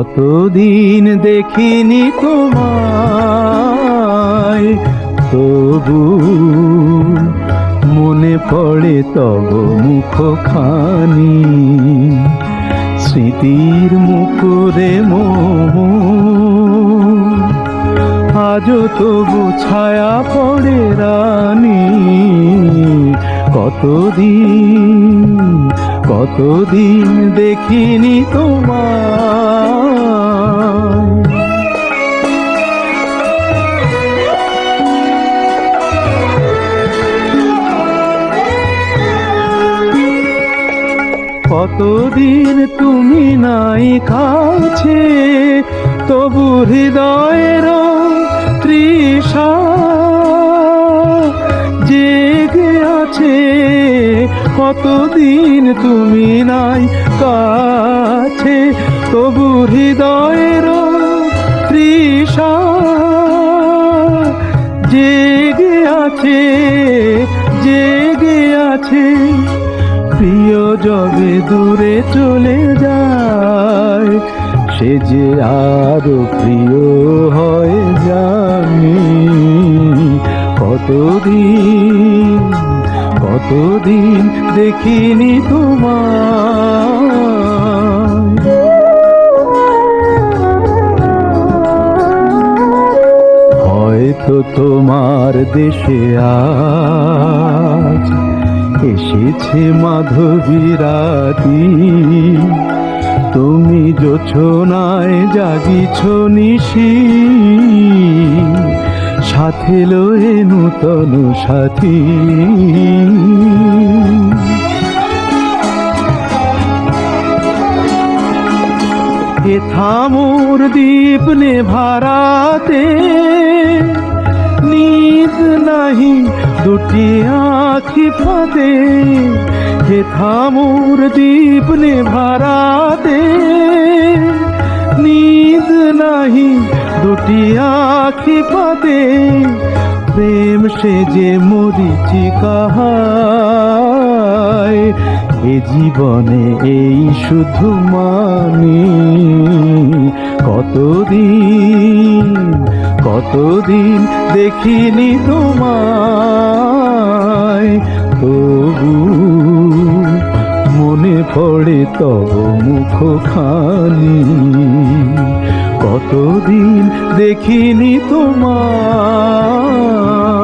কতদিন দেখিনি তোমায়, তবু মনে পড়ে তব মুখখানি। স্মৃতির মুকুরে আজও তবু ছায়া পড়ে রানী। কতদিন দেখিনি তোমায়। কতদিন তুমি নাই কাছে, তবু হৃদয়ের তৃষা জেগে আছে। কতদিন তুমি নাই কাছে, তবু হৃদয়ের তৃষা জেগে আছে, জেগে আছে। প্রিয় যবে দূরে চলে যায়, সে যে আরো প্রিয় হয়ে জানি। কতদিন দেখিনি তোমায়। হয়তো তোমার দেশে আজ এসেছে মাধবী রাতি। তুমি জোছনায় জাগিছ নিশি, সাথে লয়ে নূতন সাথী। থামোর দীপ নেভারাতে নিদ নাহি দুটি আঁখি ফাঁদে। হে থামোর দীপ নেভারাতে নিদ নাহি দুটি আঁখি ফাঁদে। প্রেম সে যে মরিচিকা হায়, এ জীবনে এই শুধু মানি। কতদিন দেখিনি তোমায়, তবু মনে পড়ে তব মুখখানি। কতদিন দেখিনি তোমায়।